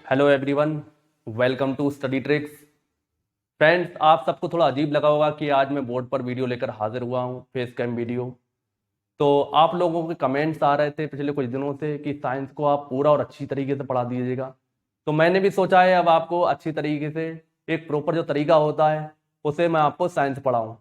Hello everyone, welcome to study tricks. Friends, आप सबको थोड़ा अजीब लगा होगा कि आज मैं बोर्ड पर वीडियो लेकर हाजिर हुआ हूँ, फेस कैम वीडियो। तो आप लोगों के कमेंट्स आ रहे थे पिछले कुछ दिनों से कि साइंस को आप पूरा और अच्छी तरीके से पढ़ा दीजिएगा। तो मैंने भी सोचा है अब आपको अच्छी तरीके से, एक प्रॉपर जो तरीका होता है उसे मैं आपको साइंस पढ़ाऊँ।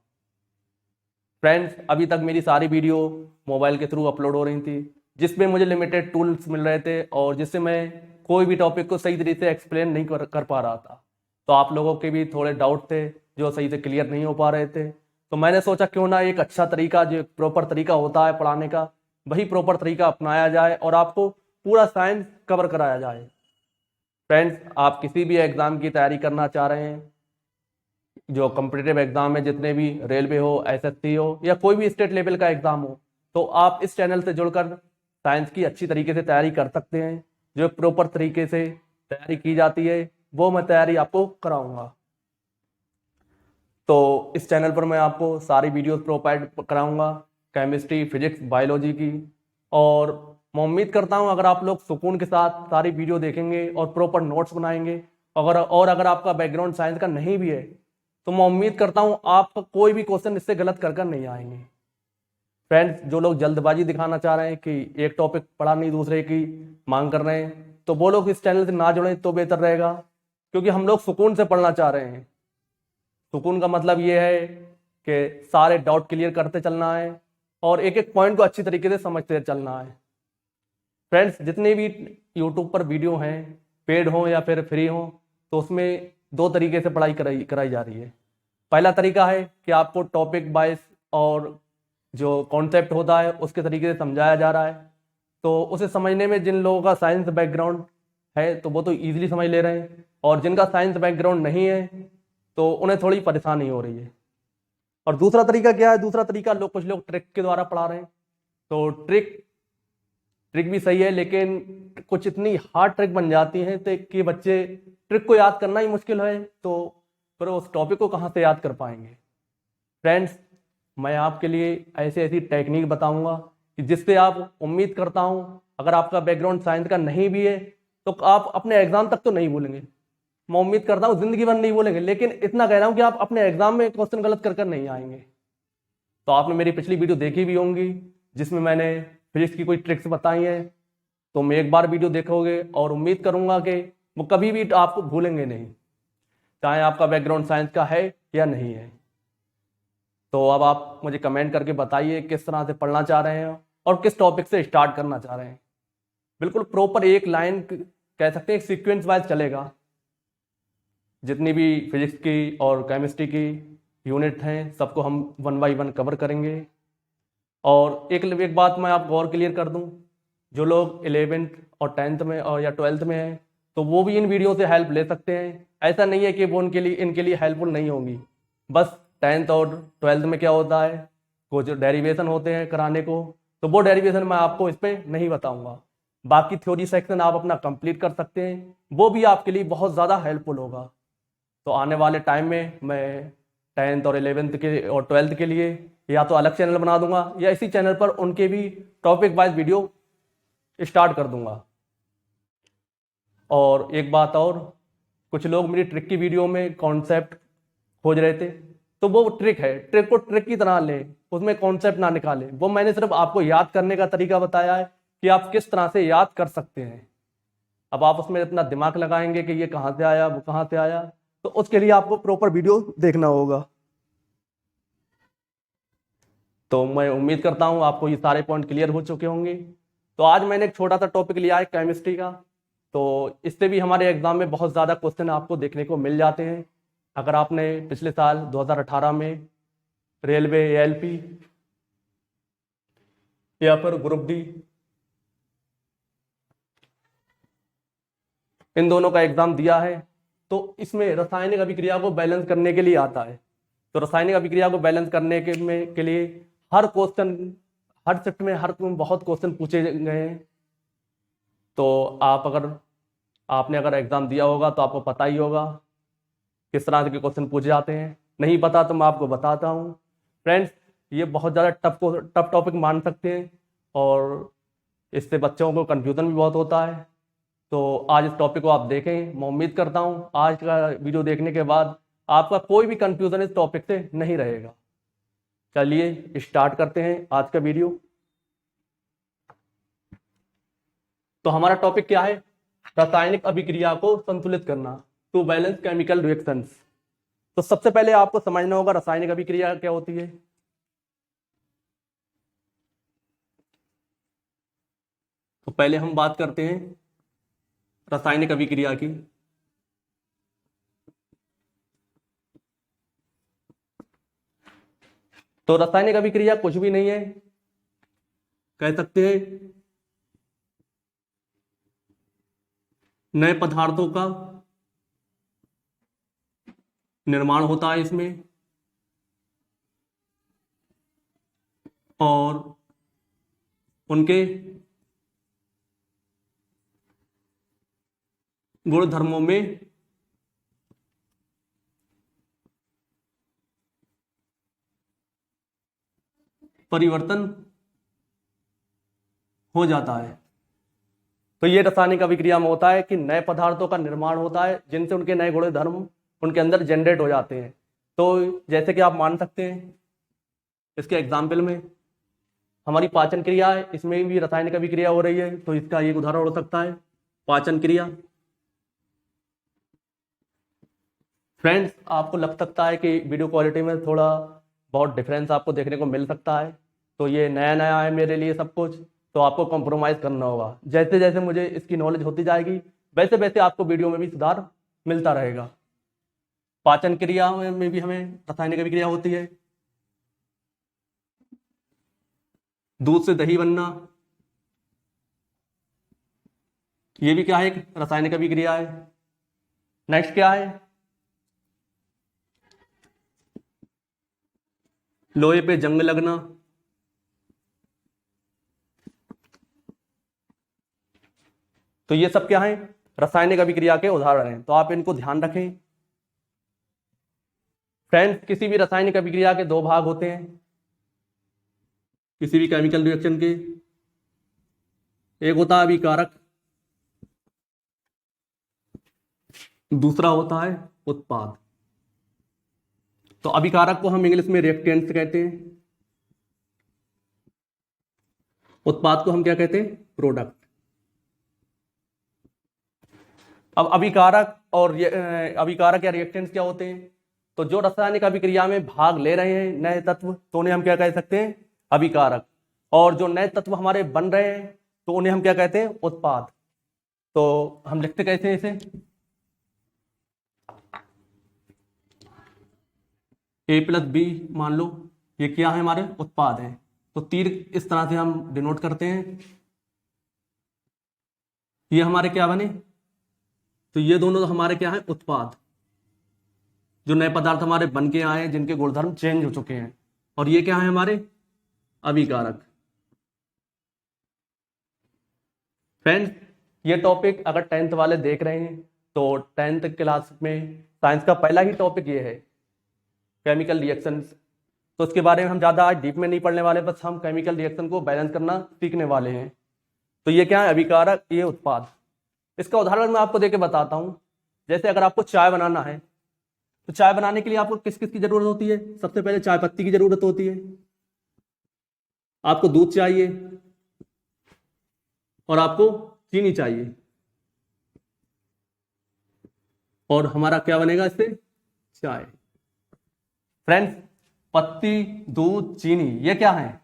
फ्रेंड्स, अभी तक मेरी सारी वीडियो मोबाइल के थ्रू अपलोड हो रही थी, जिसमें मुझे लिमिटेड टूल्स मिल रहे थे और जिससे मैं कोई भी टॉपिक को सही तरीके से एक्सप्लेन नहीं कर पा रहा था। तो आप लोगों के भी थोड़े डाउट थे जो सही से क्लियर नहीं हो पा रहे थे। तो मैंने सोचा क्यों ना एक अच्छा तरीका, जो प्रॉपर तरीका होता है पढ़ाने का, वही प्रॉपर तरीका अपनाया जाए और आपको पूरा साइंस कवर कराया जाए। फ्रेंड्स, आप किसी भी एग्जाम की तैयारी करना चाह रहे हैं, जो कॉम्पिटिटिव एग्जाम है, जितने भी रेलवे हो, एसएससी हो या कोई भी स्टेट लेवल का एग्जाम हो, तो आप इस चैनल से जुड़कर साइंस की अच्छी तरीके से तैयारी कर सकते हैं। जो प्रॉपर तरीके से तैयारी की जाती है वो मैं तैयारी आपको कराऊंगा। तो इस चैनल पर मैं आपको सारी वीडियोस प्रोवाइड कराऊंगा, केमिस्ट्री, फिजिक्स, बायोलॉजी की। और मैं उम्मीद करता हूं अगर आप लोग सुकून के साथ सारी वीडियो देखेंगे और प्रॉपर नोट्स बनाएंगे, अगर आपका बैकग्राउंड साइंस का नहीं भी है, तो मैं उम्मीद करता हूं आपका कोई भी क्वेश्चन इससे गलत कर कर नहीं आएंगे। फ्रेंड्स, जो लोग जल्दबाजी दिखाना चाह रहे हैं कि एक टॉपिक पढ़ा नहीं दूसरे की मांग कर रहे हैं, तो वो लोग इस चैनल से ना जुड़ें तो बेहतर रहेगा, क्योंकि हम लोग सुकून से पढ़ना चाह रहे हैं। सुकून का मतलब ये है कि सारे डाउट क्लियर करते चलना है और एक एक पॉइंट को अच्छी तरीके से समझते चलना है। फ्रेंड्स, जितने भी यूट्यूब पर वीडियो हैं, पेड हो या फिर फ्री हो, तो उसमें दो तरीके से पढ़ाई कराई जा रही है। पहला तरीका है कि आपको टॉपिक वाइज और जो कॉन्सेप्ट होता है उसके तरीके से समझाया जा रहा है। तो उसे समझने में जिन लोगों का साइंस बैकग्राउंड है तो वो तो ईजिली समझ ले रहे हैं, और जिनका साइंस बैकग्राउंड नहीं है तो उन्हें थोड़ी परेशानी हो रही है। और दूसरा तरीका क्या है? दूसरा तरीका, कुछ लोग ट्रिक के द्वारा पढ़ा रहे हैं। तो ट्रिक भी सही है, लेकिन कुछ इतनी हार्ड ट्रिक बन जाती है तो कि बच्चे ट्रिक को याद करना ही मुश्किल है, तो फिर उस टॉपिक को कहाँ से याद कर पाएंगे। फ्रेंड्स, मैं आपके लिए ऐसी ऐसी टेक्निक बताऊंगा कि जिससे आप, उम्मीद करता हूं अगर आपका बैकग्राउंड साइंस का नहीं भी है तो आप अपने एग्जाम तक तो नहीं भूलेंगे। मैं उम्मीद करता हूं जिंदगी भर नहीं भूलेंगे, लेकिन इतना कह रहा हूं कि आप अपने एग्जाम में क्वेश्चन गलत कर कर नहीं आएंगे। तो आपने मेरी पिछली वीडियो देखी भी होंगी जिसमें मैंने फिजिक्स की कोई ट्रिक्स बताई हैं। तो मैं एक बार वीडियो देखोगे और उम्मीद करूंगा कि वो कभी भी आपको भूलेंगे नहीं, चाहे आपका बैकग्राउंड साइंस का है या नहीं है। तो अब आप मुझे कमेंट करके बताइए किस तरह से पढ़ना चाह रहे हैं और किस टॉपिक से स्टार्ट करना चाह रहे हैं। बिल्कुल प्रॉपर एक लाइन, कह सकते हैं एक सीक्वेंस वाइज चलेगा। जितनी भी फिजिक्स की और केमिस्ट्री की यूनिट हैं सबको हम वन बाई वन कवर करेंगे। और एक बात मैं आप गौर क्लियर कर दूं, जो लोग 11th और 10th में और या 12th में हैं तो वो भी इन वीडियो से हेल्प ले सकते हैं। ऐसा नहीं है कि वो इनके लिए हेल्पफुल नहीं होंगी। बस 10th और 12th में क्या होता है, कुछ डेरिवेशन होते हैं कराने को, तो वो डेरिवेशन मैं आपको इस पर नहीं बताऊंगा। बाकी थ्योरी सेक्शन आप अपना कंप्लीट कर सकते हैं, वो भी आपके लिए बहुत ज़्यादा हेल्पफुल होगा। तो आने वाले टाइम में मैं 10th और 11th के और 12th के लिए या तो अलग चैनल बना दूंगा या इसी चैनल पर उनके भी टॉपिक वाइज वीडियो स्टार्ट कर दूंगा। और एक बात और, कुछ लोग मेरी ट्रिक की वीडियो में कॉन्सेप्ट खोज रहे थे, तो वो ट्रिक है, ट्रिक को ट्रिक की तरह लें, उसमें कॉन्सेप्ट ना निकालें। वो मैंने सिर्फ आपको याद करने का तरीका बताया है कि आप किस तरह से याद कर सकते हैं। अब आप उसमें इतना दिमाग लगाएंगे कि ये कहाँ से आया, वो कहाँ से आया, तो उसके लिए आपको प्रॉपर वीडियो देखना होगा। तो मैं उम्मीद करता हूं आपको ये सारे पॉइंट क्लियर हो चुके होंगे। तो आज मैंने एक छोटा सा टॉपिक लिया है केमिस्ट्री का। तो इससे भी हमारे एग्जाम में बहुत ज़्यादा क्वेश्चन आपको देखने को मिल जाते हैं। अगर आपने पिछले साल 2018 में रेलवे, एएलपी या फिर ग्रुप डी, इन दोनों का एग्जाम दिया है, तो इसमें रासायनिक अभिक्रिया को बैलेंस करने के लिए आता है। तो रासायनिक अभिक्रिया को बैलेंस करने के लिए हर क्वेश्चन, हर शिफ्ट में बहुत क्वेश्चन पूछे गए हैं। तो आपने अगर एग्जाम दिया होगा तो आपको पता ही होगा किस तरह के क्वेश्चन पूछे जाते हैं। नहीं पता तो मैं आपको बताता हूँ। फ्रेंड्स, ये बहुत ज़्यादा टफ टॉपिक मान सकते हैं और इससे बच्चों को कन्फ्यूज़न भी बहुत होता है। तो आज इस टॉपिक को आप देखें। मैं उम्मीद करता हूँ आज का वीडियो देखने के बाद आपका कोई भी कंफ्यूजन इस टॉपिक से नहीं रहेगा। चलिए स्टार्ट करते हैं आज का वीडियो। तो हमारा टॉपिक क्या है? रासायनिक अभिक्रिया को संतुलित करना, टू बैलेंस केमिकल रिएक्शंस। तो सबसे पहले आपको समझना होगा रासायनिक अभिक्रिया क्या होती है। तो पहले हम बात करते हैं रासायनिक अभिक्रिया की। तो रासायनिक अभिक्रिया कुछ भी नहीं है, कह सकते हैं नए पदार्थों का निर्माण होता है इसमें, और उनके गुण धर्मों में परिवर्तन हो जाता है। तो ये रासायनिक अभिक्रिया में होता है कि नए पदार्थों का निर्माण होता है जिनसे उनके नए गुण धर्म उनके अंदर जनरेट हो जाते हैं। तो जैसे कि आप मान सकते हैं इसके एग्जाम्पल में हमारी पाचन क्रिया है, इसमें भी रासायनिक अभिक्रिया हो रही है। तो इसका एक उदाहरण हो सकता है पाचन क्रिया। फ्रेंड्स, आपको लग सकता है कि वीडियो क्वालिटी में थोड़ा बहुत डिफरेंस आपको देखने को मिल सकता है। तो ये नया नया है मेरे लिए सब कुछ, तो आपको कॉम्प्रोमाइज़ करना होगा। जैसे जैसे मुझे इसकी नॉलेज होती जाएगी वैसे वैसे आपको वीडियो में भी सुधार मिलता रहेगा। पाचन क्रिया में भी हमें रासायनिक अभिक्रिया होती है। दूध से दही बनना, ये भी क्या है, एक रासायनिक अभिक्रिया है। नेक्स्ट क्या है, लोहे पे जंग लगना। तो ये सब क्या है, रासायनिक अभिक्रिया के उदाहरण हैं। तो आप इनको ध्यान रखें। फ्रेंड्स, किसी भी रासायनिक अभिक्रिया के दो भाग होते हैं, किसी भी केमिकल रिएक्शन के। एक होता है अभिकारक, दूसरा होता है उत्पाद। तो अभिकारक को हम इंग्लिश में रिएक्टेंट्स कहते हैं, उत्पाद को हम क्या कहते हैं, प्रोडक्ट। अब अभिकारक या रिएक्टेंट्स क्या होते हैं? तो जो रासायनिक अभिक्रिया में भाग ले रहे हैं नए तत्व, तो उन्हें हम क्या कह सकते हैं, अभिकारक। और जो नए तत्व हमारे बन रहे हैं तो उन्हें हम क्या कहते हैं, उत्पाद। तो हम लिखते कैसे हैं इसे, A+B मान लो, ये क्या है, हमारे उत्पाद है। तो तीर इस तरह से हम डिनोट करते हैं, ये हमारे क्या बने, तो ये दोनों हमारे क्या है, उत्पाद। जो नए पदार्थ हमारे बन के आए हैं जिनके गुणधर्म चेंज हो चुके हैं। और ये क्या है, हमारे अभिकारक। फ्रेंड्स, ये टॉपिक अगर 10th वाले देख रहे हैं तो 10th क्लास में साइंस का पहला ही टॉपिक ये है, केमिकल रिएक्शंस। तो उसके बारे में हम ज़्यादा आज डीप में नहीं पढ़ने वाले, बस हम केमिकल रिएक्शन को बैलेंस करना सीखने वाले हैं। तो ये क्या है, अभिकारक, ये उत्पाद। इसका उदाहरण मैं आपको देके बताता हूँ। जैसे अगर आपको चाय बनाना है, तो चाय बनाने के लिए आपको किस किस की जरूरत होती है? सबसे पहले चाय पत्ती की जरूरत होती है, आपको दूध चाहिए, और आपको चीनी चाहिए। और हमारा क्या बनेगा इससे, चाय। फ्रेंड्स, पत्ती, दूध, चीनी, ये क्या है,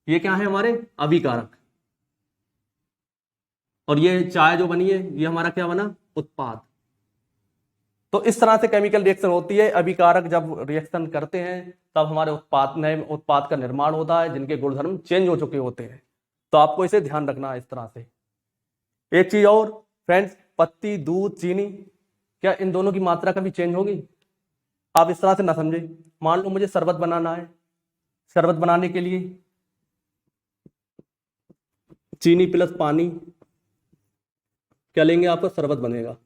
ये क्या है, हमारे अभिकारक। और ये चाय जो बनी है ये हमारा क्या बना, उत्पाद। तो इस तरह से केमिकल रिएक्शन होती है। अभिकारक जब रिएक्शन करते हैं तब हमारे नए उत्पाद का निर्माण होता है जिनके गुणधर्म चेंज हो चुके होते हैं। तो आपको इसे ध्यान रखना है इस तरह से। एक चीज और फ्रेंड्स, पत्ती, दूध, चीनी, क्या इन दोनों की मात्रा कभी चेंज होगी? आप इस तरह से ना समझे। मान लो मुझे शरबत बनाना है, शरबत बनाने के लिए चीनी प्लस पानी क्या लेंगे, आपका शरबत बनेगा।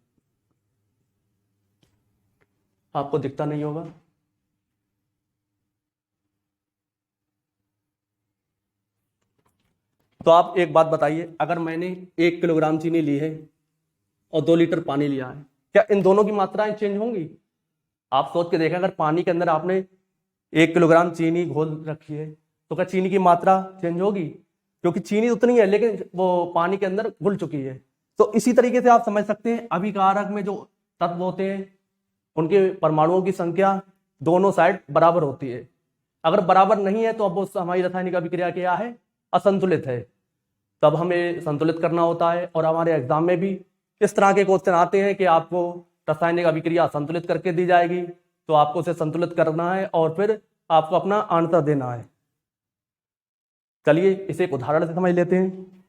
आपको दिखता नहीं होगा। तो आप एक बात बताइए, अगर मैंने 1 किलोग्राम चीनी ली है और 2 लीटर पानी लिया है, क्या इन दोनों की मात्राएं चेंज होंगी? आप सोच के देखें, अगर पानी के अंदर आपने 1 किलोग्राम चीनी घोल रखी है तो क्या चीनी की मात्रा चेंज होगी? क्योंकि चीनी उतनी है लेकिन वो पानी के अंदर घुल चुकी है। तो इसी तरीके से आप समझ सकते हैं अभिकारक में जो तत्व होते हैं उनके परमाणुओं की संख्या दोनों साइड बराबर होती है। अगर बराबर नहीं है तो अब उस हमारी रासायनिक अभिक्रिया क्या है? असंतुलित है। तब हमें संतुलित करना होता है और हमारे एग्जाम में भी इस तरह के क्वेश्चन आते हैं कि आपको रासायनिक अभिक्रिया संतुलित करके दी जाएगी, तो आपको उसे संतुलित करना है और फिर आपको अपना आंसर देना है। चलिए इसे एक उदाहरण से समझ लेते हैं।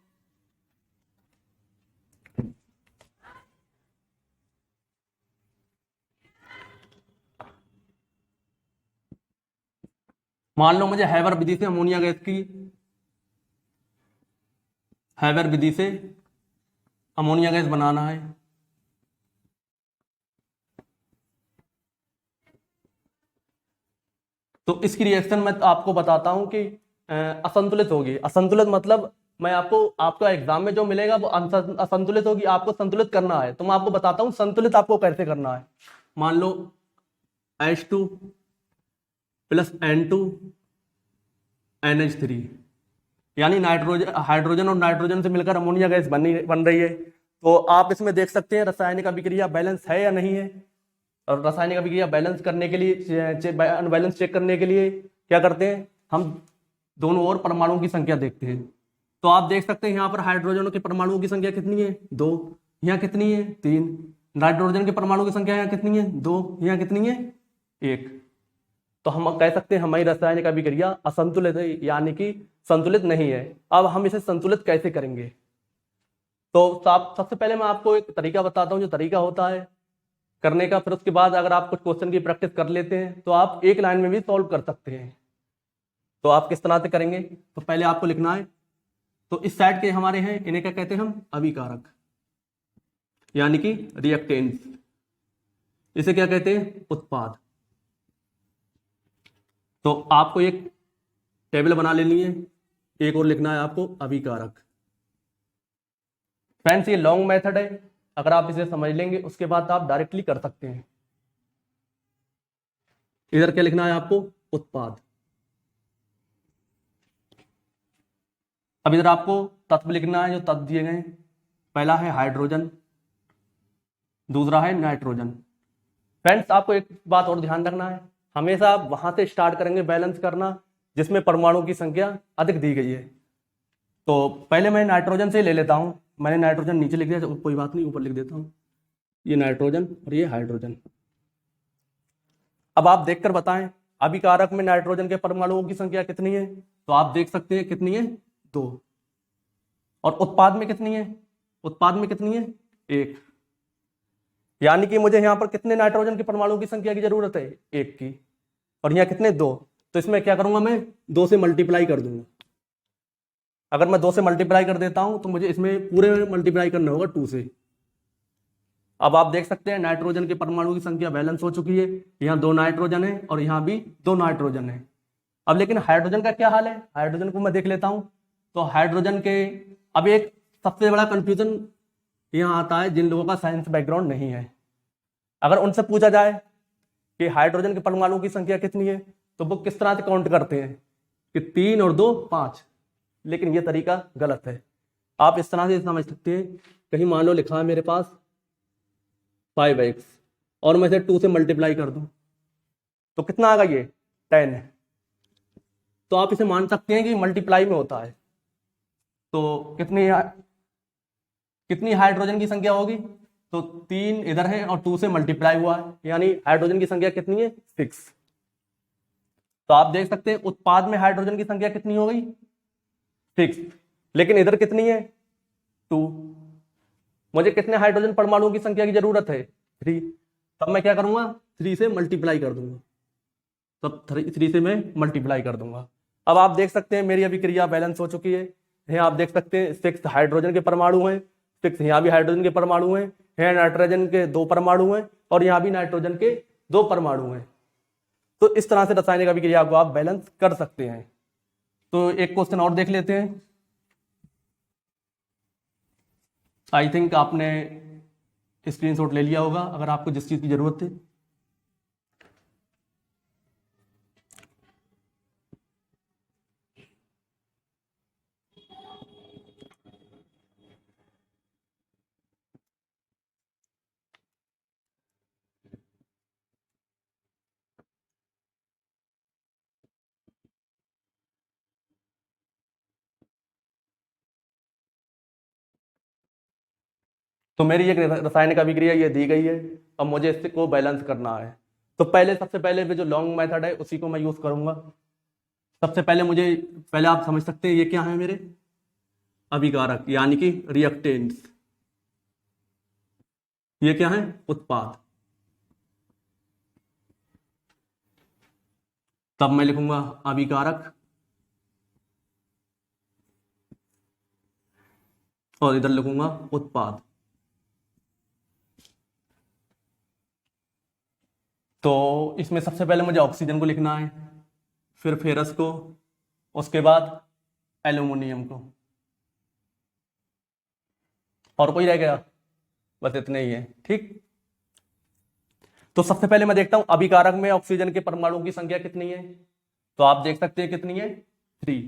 मान लो मुझे हैबर विधि से अमोनिया गैस की हैबर विधि से अमोनिया गैस बनाना है। तो इसकी रिएक्शन मैं आपको बताता हूं कि असंतुलित होगी। असंतुलित मतलब मैं आपको आपका एग्जाम में जो मिलेगा वो असंतुलित होगी, आपको संतुलित करना है। तो मैं आपको बताता हूं संतुलित आपको कैसे करना है। मान लो H2 प्लस N2 NH3 यानी नाइट्रोजन हाइड्रोजन और नाइट्रोजन से मिलकर अमोनिया गैस बन रही है। तो आप इसमें देख सकते हैं रासायनिक अभिक्रिया बैलेंस है या नहीं है। और रासायनिक अभिक्रिया बैलेंस करने के लिए अनबैलेंस चेक करने के लिए क्या करते हैं, हम दोनों ओर परमाणुओं की संख्या देखते हैं। तो आप देख सकते हैं यहाँ पर हाइड्रोजनों के परमाणुओं की संख्या कितनी है? 2। यहाँ कितनी है? 3। नाइट्रोजन के परमाणु की संख्या यहाँ कितनी है? 2। यहाँ कितनी है? 1। तो हम कह सकते हैं हमारी रासायनिक अभिक्रिया असंतुलित है, यानी कि संतुलित नहीं है। अब हम इसे संतुलित कैसे करेंगे? तो सबसे पहले मैं आपको एक तरीका बताता हूँ जो तरीका होता है करने का। फिर उसके बाद अगर आप कुछ क्वेश्चन की प्रैक्टिस कर लेते हैं तो आप एक लाइन में भी सॉल्व कर सकते हैं। तो आप किस तरह से करेंगे? तो पहले आपको लिखना है, तो इस साइड के हमारे हैं इन्हें क्या कहते हैं हम? अभिकारक, यानी कि रिएक्टेंट्स। इसे क्या कहते हैं? उत्पाद। तो आपको एक टेबल बना लेनी है, एक और लिखना है आपको अभिकारक। फ्रेंड्स ये लॉन्ग मेथड है, अगर आप इसे समझ लेंगे उसके बाद आप डायरेक्टली कर सकते हैं। इधर क्या लिखना है आपको? उत्पाद। अब इधर आपको तत्व लिखना है जो तत्व दिए गए हैं। पहला है हाइड्रोजन, दूसरा है नाइट्रोजन। फ्रेंड्स आपको एक बात और ध्यान रखना है, हमेशा आप वहां से स्टार्ट करेंगे बैलेंस करना जिसमें परमाणु की संख्या अधिक दी गई है। तो पहले मैं नाइट्रोजन से ले लेता हूं। मैंने नाइट्रोजन नीचे लिख दिया, तो कोई बात नहीं, ऊपर लिख देता हूं। ये नाइट्रोजन और ये हाइड्रोजन। अब आप देखकर बताएं अभिकारक में नाइट्रोजन के परमाणुओं की संख्या कितनी है? तो आप देख सकते हैं कितनी है? 2। और उत्पाद में कितनी है? उत्पाद में कितनी है? 1। यानी कि मुझे यहां पर कितने नाइट्रोजन के परमाणुओं की संख्या की जरूरत है? 1 की। और यहाँ कितने? 2। तो इसमें क्या करूंगा मैं? 2 से मल्टीप्लाई कर दूंगा। अगर मैं 2 से मल्टीप्लाई कर देता हूं तो मुझे इसमें पूरे में मल्टीप्लाई करना होगा 2 से। अब आप देख सकते हैं नाइट्रोजन के परमाणु की संख्या बैलेंस हो चुकी है। यहाँ 2 नाइट्रोजन है और यहाँ भी 2 नाइट्रोजन है। अब लेकिन हाइड्रोजन का क्या हाल है? हाइड्रोजन को मैं देख लेता हूं। तो हाइड्रोजन के अब एक सबसे बड़ा कंफ्यूजन यहाँ आता है जिन लोगों का साइंस बैकग्राउंड नहीं है। अगर उनसे पूछा जाए कि हाइड्रोजन के परमाणु की संख्या कितनी है तो वो किस तरह से काउंट करते हैं कि 3 और 2 5। लेकिन ये तरीका गलत है। आप इस तरह से समझ सकते हैं, कहीं मान लो लिखा है मेरे पास 5x और मैं इसे 2 से मल्टीप्लाई कर दूं तो कितना आएगा? ये 10 है। तो आप इसे मान सकते हैं कि मल्टीप्लाई में होता है। तो कितनी हाइड्रोजन की संख्या होगी? तो 3 इधर है और 2 से मल्टीप्लाई हुआ है, यानी हाइड्रोजन की संख्या कितनी है? 6। तो आप देख सकते हैं उत्पाद में हाइड्रोजन की संख्या कितनी हो गई? 6। लेकिन इधर कितनी है? 2। मुझे कितने हाइड्रोजन परमाणुओं की संख्या की जरूरत है? 3। तब मैं क्या करूंगा? 3 से मल्टीप्लाई कर दूंगा। तब 3 से मैं मल्टीप्लाई कर दूंगा। अब आप देख सकते हैं मेरी अभिक्रिया बैलेंस हो चुकी है। यहाँ आप देख सकते हैं 6 हाइड्रोजन के परमाणु हैं, 6 यहाँ भी हाइड्रोजन के परमाणु हैं, यहाँ नाइट्रोजन के 2 परमाणु हैं और यहाँ भी नाइट्रोजन के 2 परमाणु हैं। तो इस तरह से रासायनिक अभिक्रिया को आप बैलेंस कर सकते हैं। तो एक क्वेश्चन और देख लेते हैं। आई थिंक आपने स्क्रीनशॉट ले लिया होगा अगर आपको जिस चीज़ की ज़रूरत है। तो मेरी एक रासायनिक अभिक्रिया ये दी गई है। अब मुझे इससे को बैलेंस करना है। तो पहले सबसे पहले जो लॉन्ग मेथड है उसी को मैं यूज करूंगा। सबसे पहले पहले आप समझ सकते हैं ये क्या है मेरे अभिकारक यानी कि रिएक्टेंट्स। ये क्या है उत्पाद। तब मैं लिखूंगा अभिकारक और इधर लिखूंगा उत्पाद। तो इसमें सबसे पहले मुझे ऑक्सीजन को लिखना है, फिर फेरस को, उसके बाद एल्यूमिनियम को। और कोई रह गया? बस इतने ही है। ठीक। तो सबसे पहले मैं देखता हूं अभिकारक में ऑक्सीजन के परमाणुओं की संख्या कितनी है। तो आप देख सकते हैं कितनी है 3।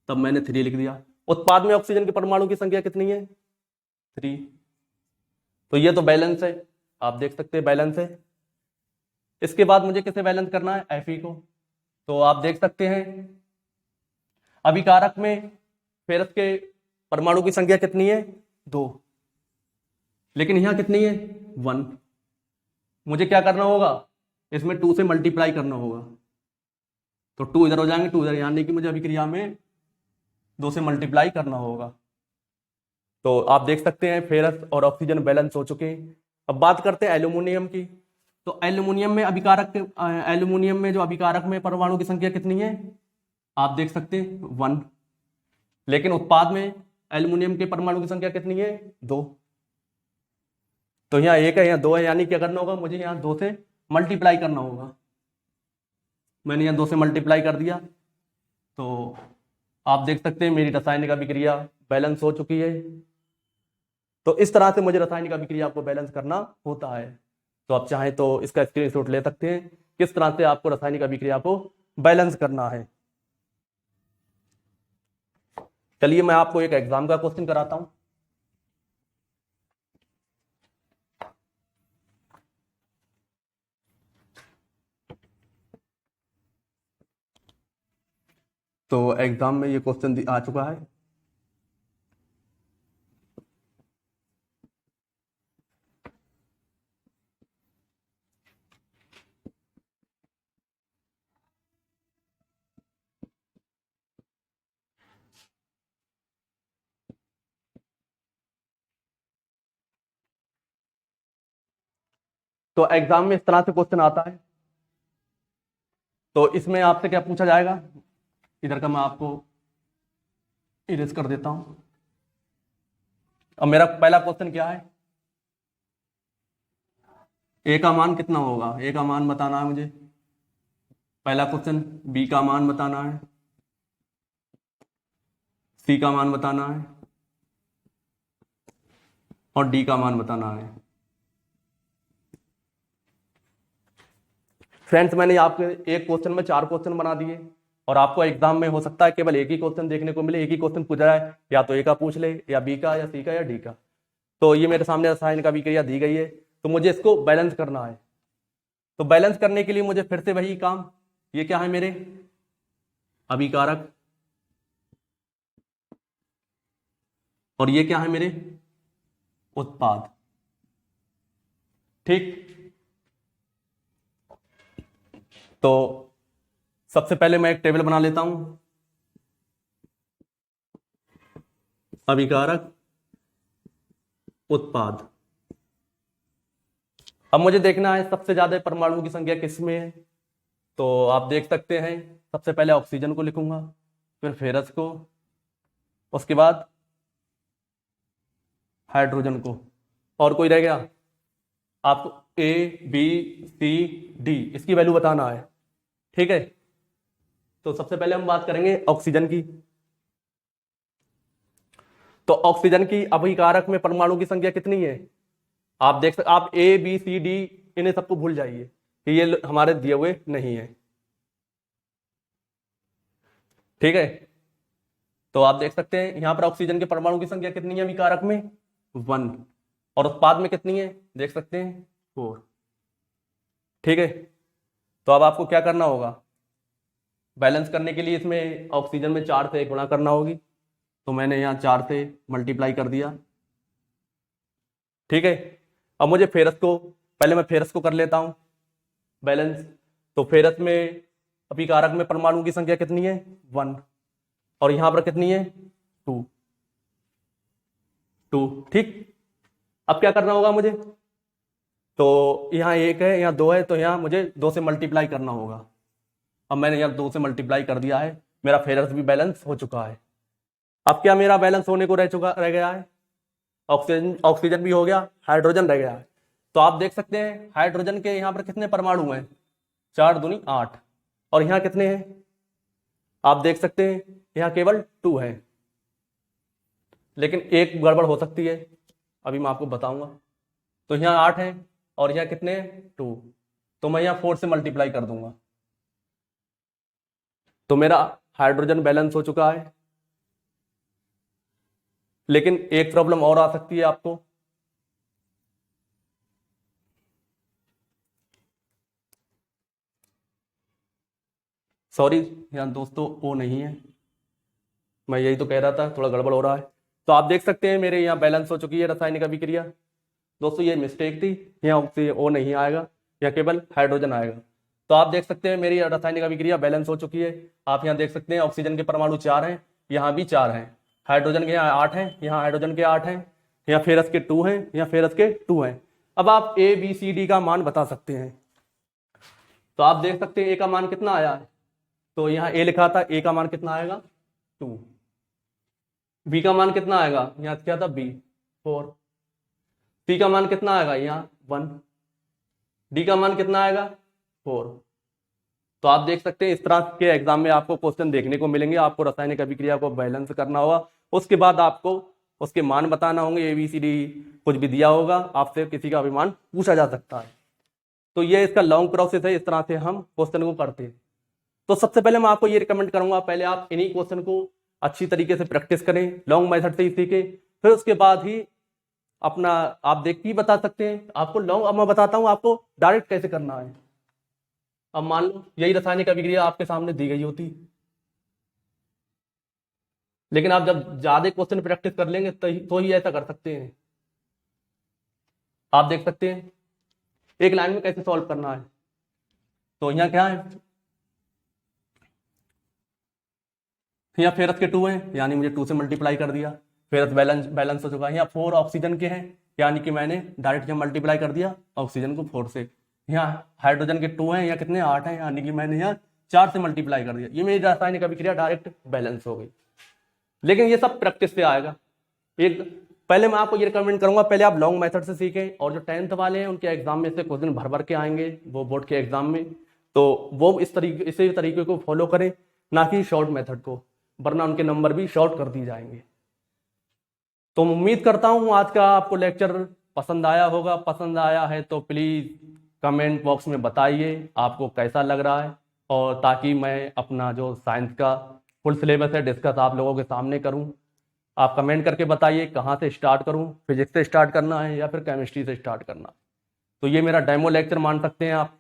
तब मैंने 3 लिख दिया। उत्पाद में ऑक्सीजन के परमाणु की संख्या कितनी है 3। तो ये तो बैलेंस है, आप देख सकते हैं बैलेंस है। इसके बाद मुझे किसे बैलेंस करना है Fe को। तो आप देख सकते हैं अभिकारक में फेरस के परमाणु की संख्या कितनी है 2, लेकिन यहां कितनी है 1। मुझे क्या करना होगा इसमें 2 से मल्टीप्लाई करना होगा। तो 2 इधर हो जाएंगे 2 इधर, यानी कि मुझे अभिक्रिया में 2 से मल्टीप्लाई करना होगा। तो आप देख सकते हैं फेरस और ऑक्सीजन बैलेंस हो चुके हैं। अब बात करते हैं एल्यूमिनियम की। तो एल्यूमिनियम में जो अभिकारक में परमाणु की संख्या कितनी है आप देख सकते हैं 1, लेकिन उत्पाद में एल्यूमिनियम के परमाणु की संख्या कितनी है 2। तो यहाँ 1 है यहाँ 2 है, यानी क्या करना होगा मुझे यहाँ 2 से मल्टीप्लाई करना होगा। मैंने यहाँ 2 से मल्टीप्लाई कर दिया। तो आप देख सकते हैं मेरी रासायनिक अभिक्रिया बैलेंस हो चुकी है। तो इस तरह से मुझे रासायनिक अभिक्रिया को बैलेंस करना होता है। तो आप चाहें तो इसका स्क्रीनशॉट ले सकते हैं किस तरह से आपको रासायनिक अभिक्रिया को बैलेंस करना है। चलिए मैं आपको एक एग्जाम का क्वेश्चन कराता हूं। तो एग्जाम में ये क्वेश्चन आ चुका है। तो एग्जाम में इस तरह से क्वेश्चन आता है। तो इसमें आपसे क्या पूछा जाएगा, इधर का मैं आपको इरेज कर देता हूं। अब मेरा पहला क्वेश्चन क्या है, ए का मान कितना होगा, ए का मान बताना है मुझे। पहला क्वेश्चन बी का मान बताना है, सी का मान बताना है और डी का मान बताना है। फ्रेंड्स मैंने आपके एक क्वेश्चन में 4 क्वेश्चन बना दिए और आपको एग्जाम में हो सकता है केवल एक ही क्वेश्चन देखने को मिले, एक ही क्वेश्चन पूछा जाए, या तो ए का पूछ ले या बी का या सी का या डी का। तो ये मेरे सामने रासायनिक अभिक्रिया दी गई है, तो मुझे इसको बैलेंस करना है। तो बैलेंस करने के लिए मुझे फिर से वही काम, ये क्या है मेरे अभिकारक और ये क्या है मेरे उत्पाद। ठीक। तो सबसे पहले मैं एक टेबल बना लेता हूं, अभिकारक उत्पाद। अब मुझे देखना है सबसे ज्यादा परमाणु की संख्या किसमें है। तो आप देख सकते हैं सबसे पहले ऑक्सीजन को लिखूंगा, फिर फेरस को, उसके बाद हाइड्रोजन को। और कोई रह गया? आपको ए बी सी डी इसकी वैल्यू बताना है। ठीक है। तो सबसे पहले हम बात करेंगे ऑक्सीजन की। तो ऑक्सीजन की अभिकारक में परमाणु की संख्या कितनी है आप देख सकते, आप ए बी सी डी इन्हें सबको भूल जाइए कि ये हमारे दिए हुए नहीं है। ठीक है, तो आप देख सकते हैं यहां पर ऑक्सीजन के परमाणु की संख्या कितनी है अभी कारक में 1, और उत्पाद में कितनी है देख सकते हैं 4। ठीक है, तो अब आपको क्या करना होगा, बैलेंस करने के लिए इसमें ऑक्सीजन में 4 से गुणा करना होगी, तो मैंने यहाँ 4 से मल्टीप्लाई कर दिया। ठीक है, अब मुझे फेरस को, पहले मैं फेरस को कर लेता हूं बैलेंस। तो फेरस में अभी कारक में परमाणु की संख्या कितनी है 1, और यहां पर कितनी है 2। ठीक, अब क्या करना होगा मुझे, तो यहाँ 1 है, यहाँ 2 है, तो यहाँ मुझे 2 से मल्टीप्लाई करना होगा। अब मैंने यहाँ 2 से मल्टीप्लाई कर दिया है, मेरा फेरस भी बैलेंस हो चुका है। अब क्या मेरा बैलेंस होने को रह गया है, ऑक्सीजन भी हो गया, हाइड्रोजन रह गया है। तो आप देख सकते हैं हाइड्रोजन के यहाँ पर कितने परमाणु हैं 4 दूनी 8, और यहाँ कितने हैं आप देख सकते हैं यहाँ केवल 2 है। लेकिन एक गड़बड़ हो सकती है, अभी मैं आपको बताऊंगा। तो यहाँ 8 है और यहाँ कितने 2, तो मैं यहाँ 4 से मल्टीप्लाई कर दूंगा, तो मेरा हाइड्रोजन बैलेंस हो चुका है। लेकिन एक प्रॉब्लम और आ सकती है आपको, सॉरी यहाँ दोस्तों ओ नहीं है, मैं यही तो कह रहा था, थोड़ा गड़बड़ हो रहा है। तो आप देख सकते हैं मेरे यहाँ बैलेंस हो चुकी है रासायनिक अभिक्रिया। दोस्तों ये मिस्टेक थी, यहाँ ओ नहीं आएगा, यहाँ केवल हाइड्रोजन आएगा। तो आप देख सकते हैं मेरी रासायनिक अभिक्रिया बैलेंस हो चुकी है। आप यहाँ देख सकते हैं ऑक्सीजन के परमाणु 4 हैं, यहाँ भी 4 हैं, हाइड्रोजन के यहाँ 8 हैं, यहाँ हाइड्रोजन के 8 हैं, यहाँ फेरस के 2 हैं, यहाँ फेरस के 2 हैं। अब आप ए बी सी डी का मान बता सकते हैं। तो आप देख सकते हैं ए का मान कितना आया है, तो यहाँ ए लिखा था, ए का मान कितना आएगा 2, बी का मान कितना आएगा, यहाँ क्या था बी 4, सी का मान कितना आएगा यहाँ 1, डी का मान कितना आएगा 4। तो आप देख सकते हैं इस तरह के एग्जाम में आपको क्वेश्चन देखने को मिलेंगे। आपको रासायनिक अभिक्रिया को बैलेंस करना होगा, उसके बाद आपको उसके मान बताना होंगे, ABCD कुछ भी दिया होगा, आपसे किसी का भी मान पूछा जा सकता है। तो ये इसका लॉन्ग प्रोसेस है, इस तरह से हम क्वेश्चन को करते हैं। तो सबसे पहले मैं आपको ये रिकमेंड करूंगा, पहले आप इन्हीं क्वेश्चन को अच्छी तरीके से प्रैक्टिस करें, लॉन्ग मेथड से ही सीखें, फिर उसके बाद ही अपना आप देख के बता सकते हैं। आपको लॉन्ग, अब मैं बताता हूं आपको डायरेक्ट कैसे करना है। अब मान लो यही रासायनिक अभिक्रिया आपके सामने दी गई होती, लेकिन आप जब ज्यादा क्वेश्चन प्रैक्टिस कर लेंगे तो ही ऐसा कर सकते हैं। आप देख सकते हैं एक लाइन में कैसे सॉल्व करना है। तो यहाँ क्या है, यहाँ फेरस के 2 हैं, यानी मुझे 2 से मल्टीप्लाई कर दिया, फेरस बैलेंस हो चुका है। यहाँ 4 ऑक्सीजन के हैं, यानी कि मैंने डायरेक्ट यहाँ मल्टीप्लाई कर दिया ऑक्सीजन को 4 से। यहाँ हाइड्रोजन के 2 हैं, यहाँ कितने 8 हैं, यानी कि मैंने यहाँ 4 से मल्टीप्लाई कर दिया। ये मेरी रासायनिक अभिक्रिया डायरेक्ट बैलेंस हो गई। लेकिन ये सब प्रैक्टिस से आएगा। एक पहले मैं आपको ये रिकमेंड करूंगा, पहले आप लॉन्ग मेथड से सीखें, और जो 10th वाले हैं उनके एग्जाम में से कुछ दिन भर भर के आएंगे वो बोर्ड के एग्जाम में, तो वो इसी तरीके को फॉलो करें, ना कि शॉर्ट मेथड को, वरना उनके नंबर भी शॉर्ट कर दिए जाएंगे। तो उम्मीद करता हूं आज का आपको लेक्चर पसंद आया होगा। पसंद आया है तो प्लीज कमेंट बॉक्स में बताइए आपको कैसा लग रहा है, और ताकि मैं अपना जो साइंस का फुल सिलेबस है डिस्कस आप लोगों के सामने करूं। आप कमेंट करके बताइए कहाँ से स्टार्ट करूं, फिजिक्स से स्टार्ट करना है या फिर केमिस्ट्री से स्टार्ट करना है। तो ये मेरा डेमो लेक्चर मान सकते हैं आप।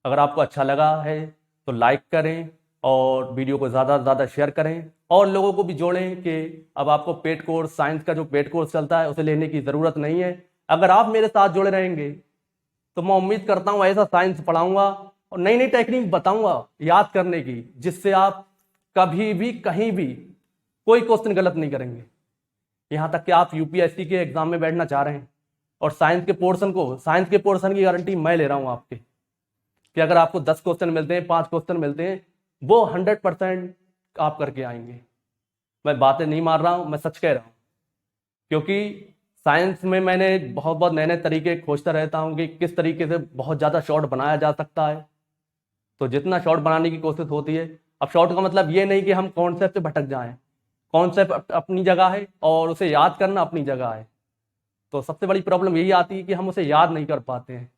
अगर आपको अच्छा लगा है तो लाइक करें और वीडियो को ज़्यादा से ज़्यादा शेयर करें, और लोगों को भी जोड़ें कि अब आपको पेड कोर्स, साइंस का जो पेड कोर्स चलता है उसे लेने की ज़रूरत नहीं है। अगर आप मेरे साथ जुड़े रहेंगे तो मैं उम्मीद करता हूँ ऐसा साइंस पढ़ाऊंगा और नई नई टेक्निक बताऊंगा याद करने की, जिससे आप कभी भी कहीं भी कोई क्वेश्चन गलत नहीं करेंगे। यहाँ तक कि आप UPSC के एग्जाम में बैठना चाह रहे हैं और साइंस के पोर्शन की गारंटी मैं ले रहा हूँ आपके, कि अगर आपको 10 क्वेश्चन मिलते हैं, 5 क्वेश्चन मिलते हैं, वो 100% आप करके आएंगे। मैं बातें नहीं मार रहा हूँ, मैं सच कह रहा हूँ, क्योंकि साइंस में मैंने बहुत नए नए तरीके खोजता रहता हूँ कि किस तरीके से बहुत ज़्यादा शॉर्ट बनाया जा सकता है। तो जितना शॉर्ट बनाने की कोशिश होती है, अब शॉर्ट का मतलब ये नहीं कि हम कॉन्सेप्ट से भटक जाएं, कॉन्सेप्ट अपनी जगह है और उसे याद करना अपनी जगह है। तो सबसे बड़ी प्रॉब्लम यही आती है कि हम उसे याद नहीं कर पाते हैं।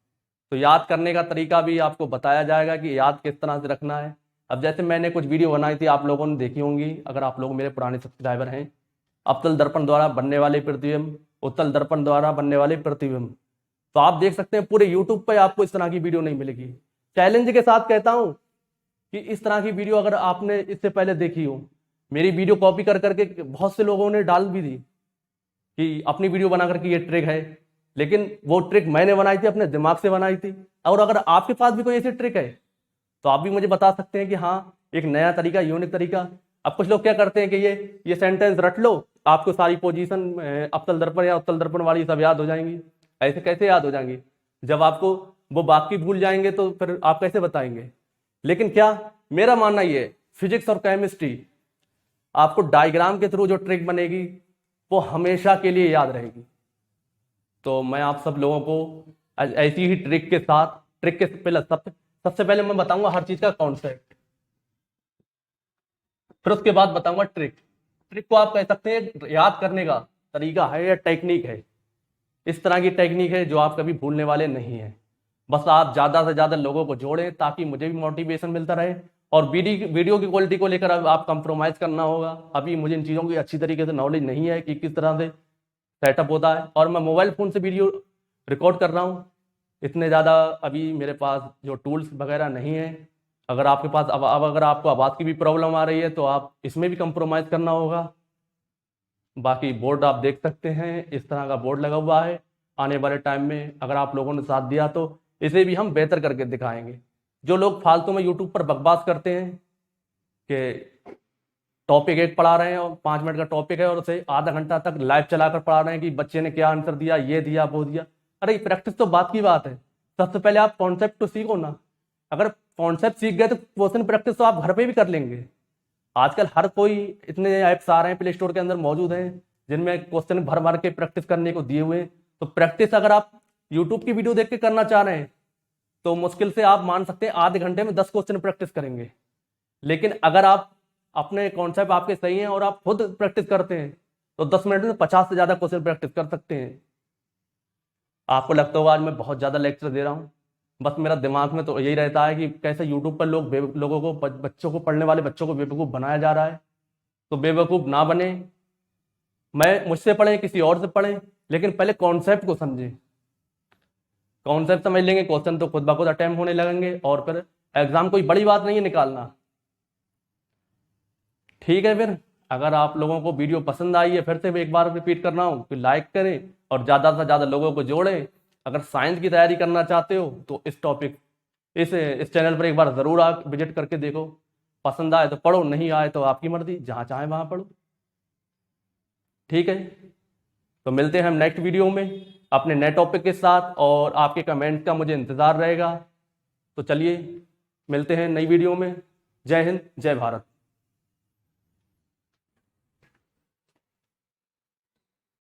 तो याद करने का तरीका भी आपको बताया जाएगा कि याद किस तरह से रखना है। अब जैसे मैंने कुछ वीडियो बनाई थी, आप लोगों ने देखी होंगी अगर आप लोग मेरे पुराने सब्सक्राइबर हैं। अवतल दर्पण द्वारा बनने वाले प्रतिबिंब, उत्तल दर्पण द्वारा बनने वाले प्रतिबिंब। तो आप देख सकते हैं पूरे यूट्यूब पे आपको इस तरह की वीडियो नहीं मिलेगी। चैलेंज के साथ कहता हूं कि इस तरह की वीडियो अगर आपने इससे पहले देखी हो, मेरी वीडियो कॉपी कर करके बहुत से लोगों ने डाल भी दी कि अपनी वीडियो बना करके ये ट्रिक है, लेकिन वो ट्रिक मैंने बनाई थी, अपने दिमाग से बनाई थी। और अगर आपके पास भी कोई ऐसी ट्रिक है तो आप भी मुझे बता सकते हैं कि हाँ, एक नया तरीका, यूनिक तरीका। अब कुछ लोग क्या करते हैं कि ये सेंटेंस रट लो, आपको सारी पोजीशन अवतल दर्पण या उत्तल दर्पण वाली सब याद हो जाएंगी। ऐसे कैसे याद हो जाएंगी? जब आपको वो बाकी भूल जाएंगे तो फिर आप कैसे बताएंगे? लेकिन क्या मेरा मानना ये है, फिजिक्स और केमिस्ट्री आपको डायग्राम के थ्रू जो ट्रिक बनेगी वो हमेशा के लिए याद रहेगी। तो मैं आप सब लोगों को ऐसी ही ट्रिक के साथ, ट्रिक के पहले सबसे पहले मैं बताऊंगा हर चीज का कॉन्सेप्ट, फिर उसके बाद बताऊंगा ट्रिक। ट्रिक को आप कह सकते हैं याद करने का तरीका है या टेक्निक है। इस तरह की टेक्निक है जो आप कभी भूलने वाले नहीं है। बस आप ज्यादा से ज्यादा लोगों को जोड़ें ताकि मुझे भी मोटिवेशन मिलता रहे। और वीडियो की क्वालिटी को लेकर अब आप कंप्रोमाइज करना होगा। अभी मुझे इन चीज़ों की अच्छी तरीके से नॉलेज नहीं है कि किस तरह से सेटअप होता है, और मैं मोबाइल फ़ोन से वीडियो रिकॉर्ड कर रहा हूँ। इतने ज़्यादा अभी मेरे पास जो टूल्स वगैरह नहीं है। अगर आपके पास अब अगर आपको आवाज़ की भी प्रॉब्लम आ रही है तो आप इसमें भी कंप्रोमाइज़ करना होगा। बाकी बोर्ड आप देख सकते हैं, इस तरह का बोर्ड लगा हुआ है। आने वाले टाइम में अगर आप लोगों ने साथ दिया तो इसे भी हम बेहतर करके दिखाएंगे। जो लोग फालतू में यूट्यूब पर बकवास करते हैं कि टॉपिक एक पढ़ा रहे हैं और 5 मिनट का टॉपिक है और उसे आधा घंटा तक लाइव चलाकर पढ़ा रहे हैं कि बच्चे ने क्या आंसर दिया, ये दिया, वो दिया। अरे प्रैक्टिस तो बात की बात है। सबसे पहले आप कॉन्सेप्ट तो सीखो ना। अगर कॉन्सेप्ट सीख गए तो क्वेश्चन प्रैक्टिस तो आप घर पे भी कर लेंगे। आजकल हर कोई, इतने ऐप्स आ रहे हैं प्ले स्टोर के अंदर मौजूद हैं जिनमें क्वेश्चन भर भर के प्रैक्टिस करने को दिए हुए हैं। तो प्रैक्टिस अगर आप यूट्यूब की वीडियो देख के करना चाह रहे हैं तो मुश्किल से आप मान सकते हैं आधे घंटे में 10 क्वेश्चन प्रैक्टिस करेंगे। लेकिन अगर आप अपने कॉन्सेप्ट आपके सही हैं और आप खुद प्रैक्टिस करते हैं तो 10 मिनट में 50 से ज़्यादा क्वेश्चन प्रैक्टिस कर सकते हैं। आपको लगता होगा आज मैं बहुत ज़्यादा लेक्चर दे रहा हूँ, बस मेरा दिमाग में तो यही रहता है कि कैसे यूट्यूब पर लोगों को, बच्चों को, पढ़ने वाले बच्चों को बेवकूफ़ बनाया जा रहा है। तो बेवकूफ़ ना बने, मैं मुझसे पढ़ें, किसी और से पढ़ें, लेकिन पहले कॉन्सेप्ट को समझें। कॉन्सेप्ट समझ लेंगे, क्वेश्चन तो खुद ब खुद अटेम्प्ट होने लगेंगे और फिर एग्जाम कोई बड़ी बात नहीं है निकालना। ठीक है, फिर अगर आप लोगों को वीडियो पसंद आई है, फिर से मैं एक बार रिपीट कर रहा हूँ कि लाइक करें और ज़्यादा से ज़्यादा लोगों को जोड़ें। अगर साइंस की तैयारी करना चाहते हो तो इस चैनल पर एक बार ज़रूर आप विजिट करके देखो। पसंद आए तो पढ़ो, नहीं आए तो आपकी मर्जी, जहाँ चाहे वहाँ पढ़ो। ठीक है, तो मिलते हैं हम नेक्स्ट वीडियो में अपने नए टॉपिक के साथ, और आपके कमेंट का मुझे इंतज़ार रहेगा। तो चलिए मिलते हैं नई वीडियो में। जय हिंद, जय भारत।